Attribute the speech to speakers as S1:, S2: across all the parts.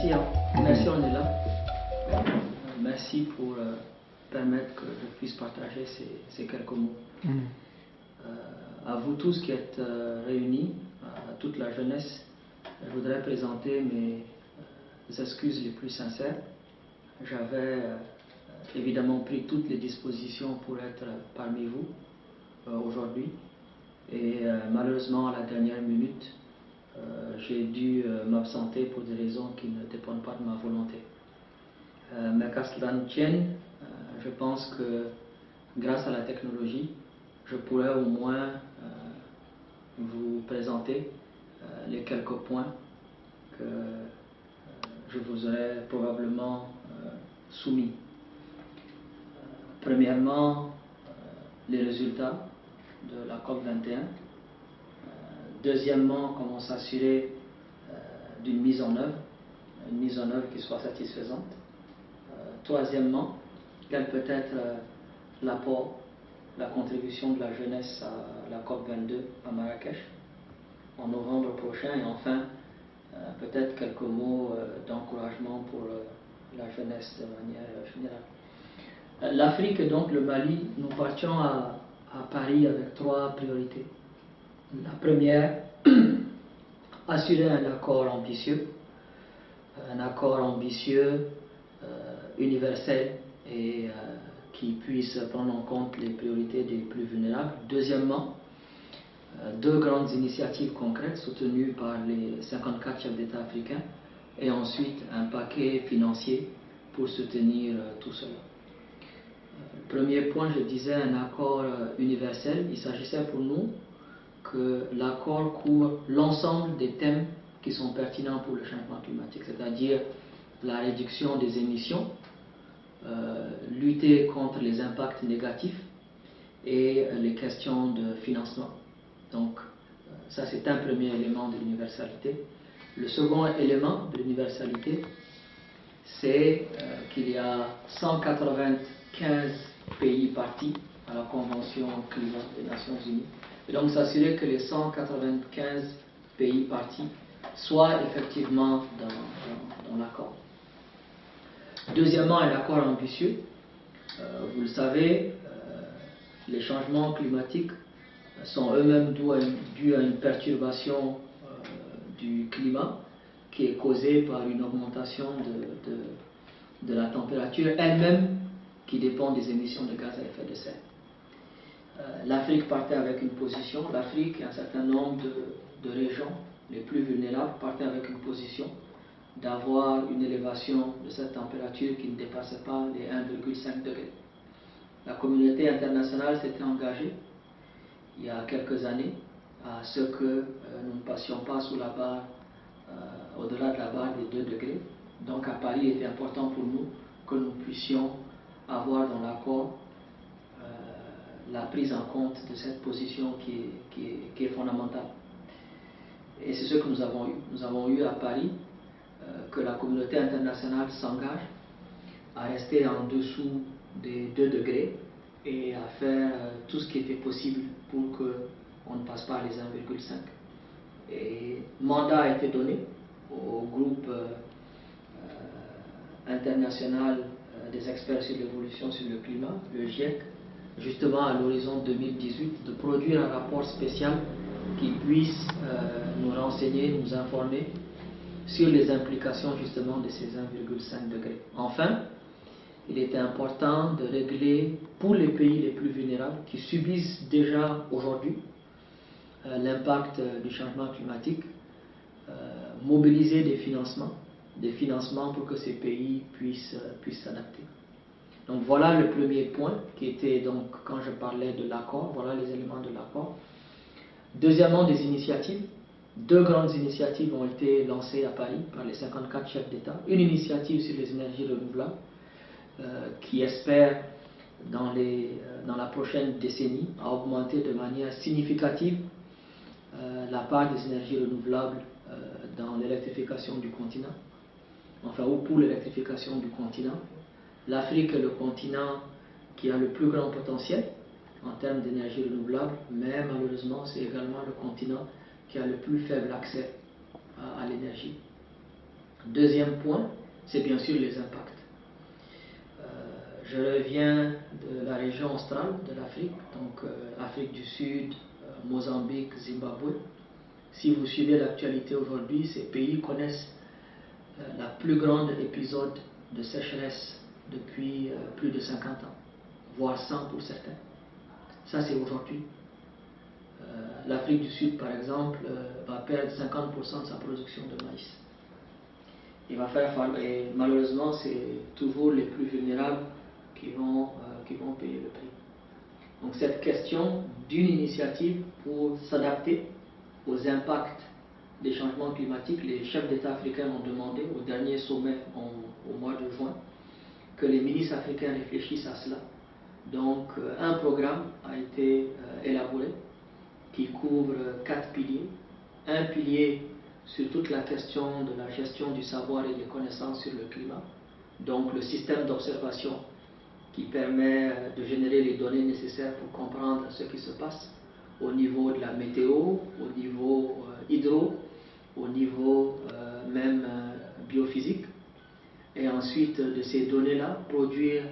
S1: Merci, hein. Merci, on est là. Merci pour permettre que je puisse partager ces quelques mots. À vous tous qui êtes réunis, à toute la jeunesse, je voudrais présenter mes excuses les plus sincères. J'avais évidemment pris toutes les dispositions pour être parmi vous aujourd'hui et malheureusement à la dernière minute, j'ai dû m'absenter pour des raisons qui ne dépendent pas de ma volonté. Mais qu'à cela ne tienne, je pense que grâce à la technologie, je pourrais au moins vous présenter les quelques points que je vous aurais probablement soumis. Premièrement, les résultats de la COP21. Deuxièmement, comment s'assurer d'une mise en œuvre, une mise en œuvre qui soit satisfaisante. Troisièmement, quel peut être l'apport, la contribution de la jeunesse à la COP22 à Marrakech en novembre prochain. Et enfin, peut-être quelques mots d'encouragement pour la jeunesse de manière générale. L'Afrique et donc le Mali, nous partions à Paris avec trois priorités. La première, assurer un accord ambitieux universel et qui puisse prendre en compte les priorités des plus vulnérables. Deuxièmement, deux grandes initiatives concrètes soutenues par les 54 chefs d'État africains et ensuite un paquet financier pour soutenir tout cela. Premier point, je disais un accord universel. Il s'agissait pour nous que l'accord couvre l'ensemble des thèmes qui sont pertinents pour le changement climatique, c'est-à-dire la réduction des émissions, lutter contre les impacts négatifs et les questions de financement. Donc, ça c'est un premier élément de l'universalité. Le second élément de l'universalité, c'est qu'il y a 195 pays partis à la Convention climat des Nations Unies. Et donc s'assurer que les 195 pays partis soient effectivement dans l'accord. Deuxièmement, un accord ambitieux. Vous le savez, les changements climatiques sont eux-mêmes dus à une perturbation du climat qui est causée par une augmentation de la température elle-même qui dépend des émissions de gaz à effet de serre. L'Afrique partait avec une position, l'Afrique et un certain nombre de régions les plus vulnérables partaient avec une position d'avoir une élévation de cette température qui ne dépassait pas les 1,5 degrés. La communauté internationale s'était engagée il y a quelques années à ce que nous ne passions pas sous la barre, au-delà de la barre des 2 degrés. Donc à Paris, il était important pour nous que nous puissions avoir dans l'accord la prise en compte de cette position qui est fondamentale. Et c'est ce que nous avons eu. Nous avons eu à Paris que la communauté internationale s'engage à rester en dessous des 2 degrés et à faire tout ce qui était possible pour qu'on ne passe pas les 1,5. Et mandat a été donné au groupe international des experts sur l'évolution sur le climat, le GIEC, justement à l'horizon 2018, de produire un rapport spécial qui puisse nous renseigner, nous informer sur les implications justement de ces 1,5 degrés. Enfin, il était important de régler pour les pays les plus vulnérables qui subissent déjà aujourd'hui l'impact du changement climatique, mobiliser des financements pour que ces pays puissent s'adapter. Donc voilà le premier point qui était donc quand je parlais de l'accord, voilà les éléments de l'accord. Deuxièmement, des initiatives. Deux grandes initiatives ont été lancées à Paris par les 54 chefs d'État. Une initiative sur les énergies renouvelables qui espère dans la prochaine décennie à augmenter de manière significative la part des énergies renouvelables dans l'électrification du continent, enfin ou pour l'électrification du continent. L'Afrique est le continent qui a le plus grand potentiel en termes d'énergie renouvelable, mais malheureusement c'est également le continent qui a le plus faible accès à l'énergie. Deuxième point, c'est bien sûr les impacts. Je reviens de la région australe de l'Afrique, donc Afrique du Sud, Mozambique, Zimbabwe. Si vous suivez l'actualité aujourd'hui, ces pays connaissent la plus grande épisode de sécheresse depuis plus de 50 ans, voire 100 pour certains. Ça, c'est aujourd'hui. L'Afrique du Sud, par exemple, va perdre 50% de sa production de maïs. Et malheureusement, c'est toujours les plus vulnérables qui vont payer le prix. Donc cette question d'une initiative pour s'adapter aux impacts des changements climatiques, les chefs d'État africains ont demandé au dernier sommet au mois de juin que les ministres africains réfléchissent à cela. Donc un programme a été élaboré qui couvre 4 piliers. Un pilier sur toute la question de la gestion du savoir et des connaissances sur le climat, donc le système d'observation qui permet de générer les données nécessaires pour comprendre ce qui se passe au niveau de la météo, au niveau hydro, au niveau même biophysique, et ensuite de ces données-là, produire,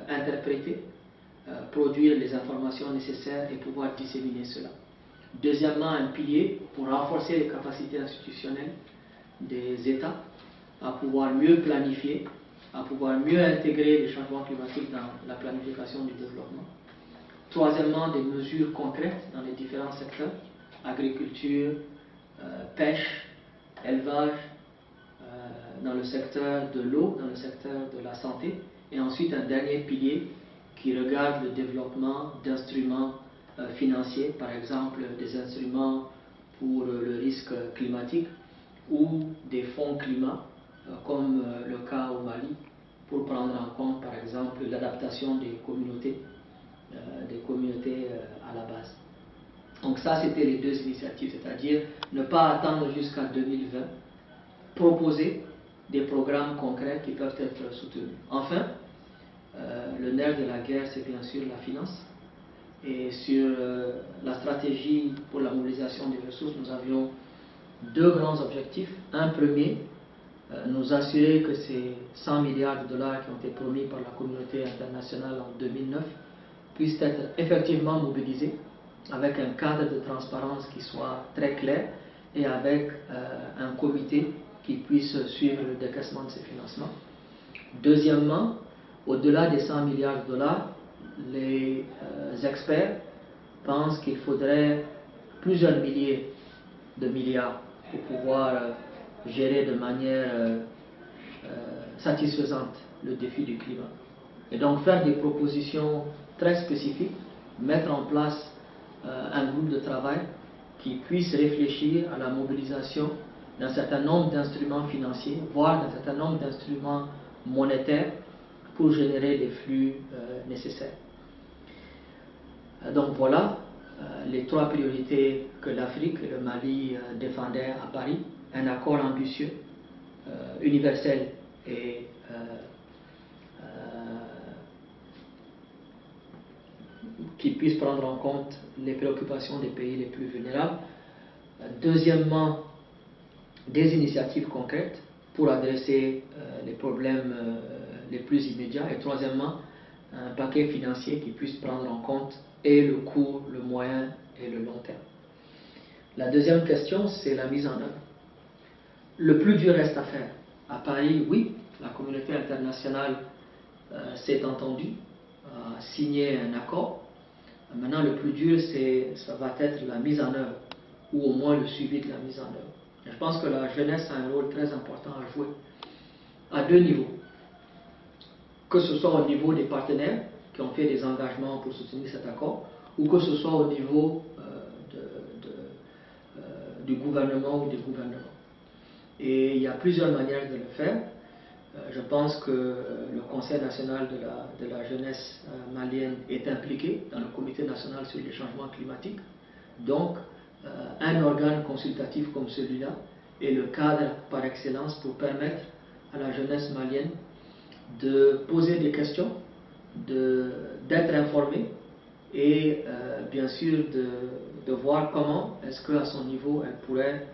S1: interpréter, produire les informations nécessaires et pouvoir disséminer cela. Deuxièmement, un pilier pour renforcer les capacités institutionnelles des États à pouvoir mieux planifier, à pouvoir mieux intégrer les changements climatiques dans la planification du développement. Troisièmement, des mesures concrètes dans les différents secteurs, agriculture, pêche, élevage, dans le secteur de l'eau, dans le secteur de la santé. Et ensuite, un dernier pilier qui regarde le développement d'instruments financiers, par exemple des instruments pour le risque climatique ou des fonds climat, comme le cas au Mali, pour prendre en compte par exemple l'adaptation des communautés à la base. Donc ça, c'était les deux initiatives, c'est-à-dire ne pas attendre jusqu'à 2020, proposer des programmes concrets qui peuvent être soutenus. Enfin, le nerf de la guerre, c'est bien sûr la finance. Et sur la stratégie pour la mobilisation des ressources, nous avions deux grands objectifs. Un premier, nous assurer que ces 100 milliards de dollars qui ont été promis par la communauté internationale en 2009 puissent être effectivement mobilisés avec un cadre de transparence qui soit très clair et avec un comité qui puisse suivre le décaissement de ces financements. Deuxièmement, au-delà des 100 milliards de dollars, les experts pensent qu'il faudrait plusieurs milliers de milliards pour pouvoir gérer de manière satisfaisante le défi du climat. Et donc faire des propositions très spécifiques, mettre en place un groupe de travail qui puisse réfléchir à la mobilisation d'un certain nombre d'instruments financiers, voire d'un certain nombre d'instruments monétaires pour générer les flux nécessaires. Donc voilà les trois priorités que l'Afrique et le Mali défendaient à Paris. Un accord ambitieux, universel et qui puisse prendre en compte les préoccupations des pays les plus vulnérables. Deuxièmement, des initiatives concrètes pour adresser les problèmes les plus immédiats. Et troisièmement, un paquet financier qui puisse prendre en compte et le court, le moyen et le long terme. La deuxième question, c'est la mise en œuvre. Le plus dur reste à faire. À Paris, oui, la communauté internationale s'est entendue, a signé un accord. Maintenant, le plus dur, ça va être la mise en œuvre, ou au moins le suivi de la mise en œuvre. Et je pense que la jeunesse a un rôle très important à jouer, à deux niveaux. Que ce soit au niveau des partenaires qui ont fait des engagements pour soutenir cet accord, ou que ce soit au niveau du gouvernement ou des gouvernements. Et il y a plusieurs manières de le faire. Je pense que le Conseil national de la jeunesse malienne est impliqué dans le Comité national sur les changements climatiques. Donc, un organe consultatif comme celui-là est le cadre par excellence pour permettre à la jeunesse malienne de poser des questions, d'être informée et bien sûr de voir comment est-ce qu'à son niveau elle pourrait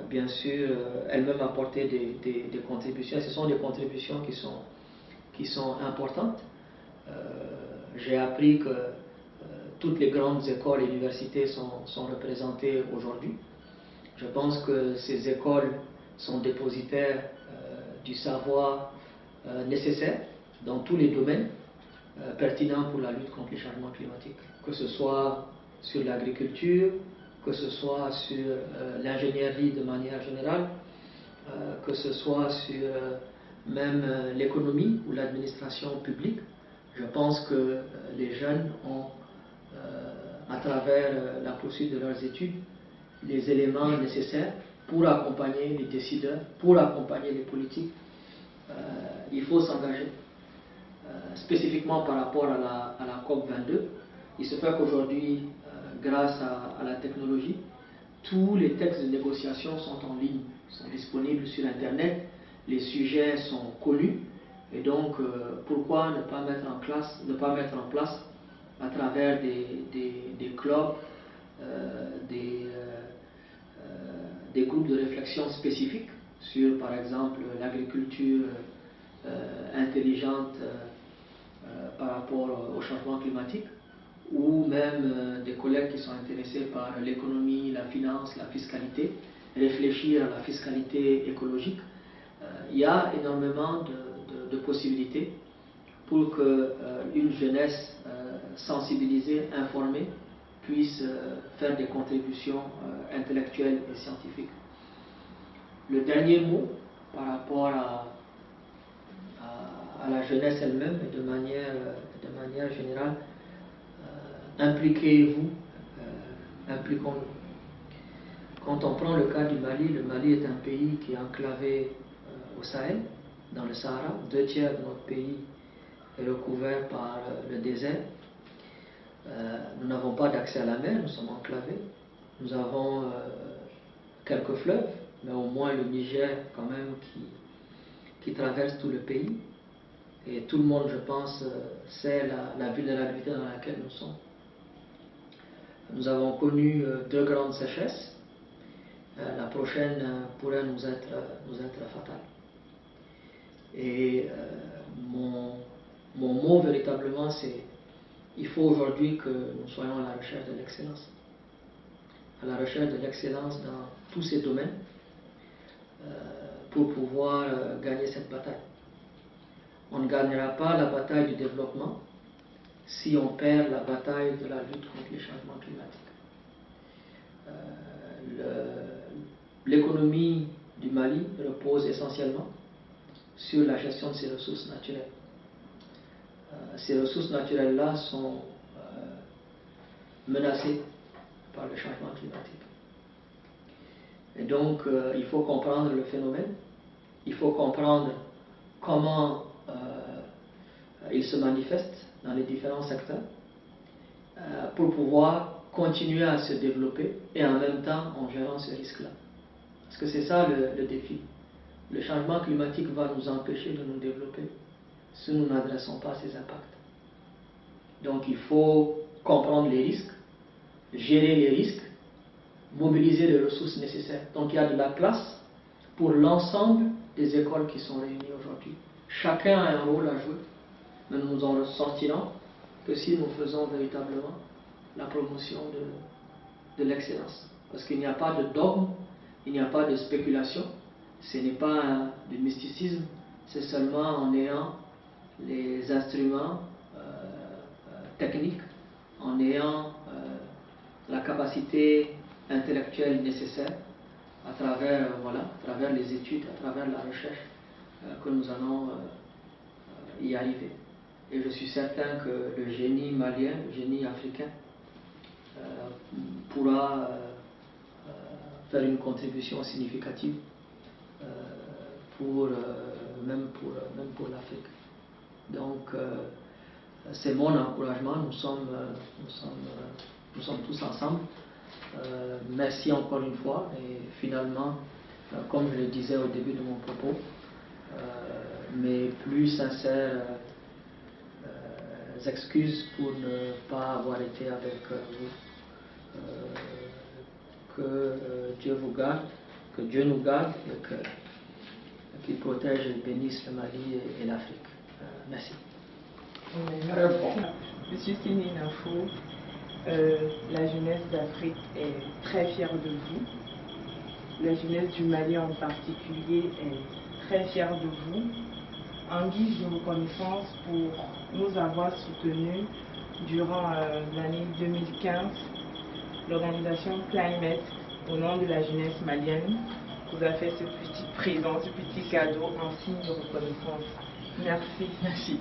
S1: bien sûr, elle-même apporté des contributions. Ce sont des contributions qui sont importantes. J'ai appris que toutes les grandes écoles et universités sont représentées aujourd'hui. Je pense que ces écoles sont dépositaires du savoir nécessaire dans tous les domaines pertinents pour la lutte contre les changements climatiques, que ce soit sur l'agriculture, que ce soit sur l'ingénierie de manière générale, que ce soit sur même l'économie ou l'administration publique. Je pense que les jeunes ont, à travers la poursuite de leurs études, les éléments nécessaires pour accompagner les décideurs, pour accompagner les politiques. Il faut s'engager. Spécifiquement par rapport à la COP22, il se fait qu'aujourd'hui, grâce à la technologie, tous les textes de négociation sont en ligne, sont disponibles sur Internet, les sujets sont connus, et donc pourquoi ne pas mettre en place à travers des clubs, des groupes de réflexion spécifiques sur, par exemple, l'agriculture intelligente par rapport au changement climatique, ou même des collègues qui sont intéressés par l'économie, la finance, la fiscalité, réfléchir à la fiscalité écologique. Il y a énormément de possibilités pour qu'une jeunesse sensibilisée, informée, puisse faire des contributions intellectuelles et scientifiques. Le dernier mot par rapport à la jeunesse elle-même et de manière générale, impliquez-vous, impliquons-nous. Quand on prend le cas du Mali, le Mali est un pays qui est enclavé au Sahel, dans le Sahara. 2 tiers de notre pays est recouvert par le désert. Nous n'avons pas d'accès à la mer, nous sommes enclavés. Nous avons quelques fleuves, mais au moins le Niger quand même qui traverse tout le pays. Et tout le monde, je pense, sait la vulnérabilité dans laquelle nous sommes. Nous avons connu 2 grandes sécheresses. La prochaine pourrait nous être fatale. Et mon mot véritablement, c'est il faut aujourd'hui que nous soyons à la recherche de l'excellence. À la recherche de l'excellence dans tous ces domaines pour pouvoir gagner cette bataille. On ne gagnera pas la bataille du développement si on perd la bataille de la lutte contre les changements climatiques. L'économie du Mali repose essentiellement sur la gestion de ses ressources naturelles. Ces ressources naturelles-là sont menacées par le changement climatique. Et donc, il faut comprendre le phénomène, il faut comprendre comment il se manifeste dans les différents secteurs pour pouvoir continuer à se développer et en même temps en gérant ce risque-là. Parce que c'est ça le défi. Le changement climatique va nous empêcher de nous développer si nous n'adressons pas ces impacts. Donc il faut comprendre les risques, gérer les risques, mobiliser les ressources nécessaires. Donc il y a de la place pour l'ensemble des écoles qui sont réunies aujourd'hui. Chacun a un rôle à jouer, mais nous en sortirons que si nous faisons véritablement la promotion de l'excellence. Parce qu'il n'y a pas de dogme, il n'y a pas de spéculation, ce n'est pas du mysticisme, c'est seulement en ayant les instruments techniques, en ayant la capacité intellectuelle nécessaire à travers les études, à travers la recherche que nous allons y arriver. Et je suis certain que le génie malien, le génie africain pourra faire une contribution significative même pour l'Afrique. Donc c'est mon encouragement, nous sommes tous ensemble. Merci encore une fois et finalement, comme je le disais au début de mon propos, mes plus sincères excuses pour ne pas avoir été avec vous. Que Dieu vous garde que Dieu nous garde et qu'il protège et bénisse le Mali et l'Afrique. Merci.
S2: Monsieur Sini Nafo, la jeunesse d'Afrique est très fière de vous. La jeunesse du Mali en particulier est très fière de vous. En guise de reconnaissance pour nous avoir soutenus durant l'année 2015, l'organisation Climate, au nom de la jeunesse malienne, vous a fait ce petit présent, ce petit cadeau en signe de reconnaissance. Merci.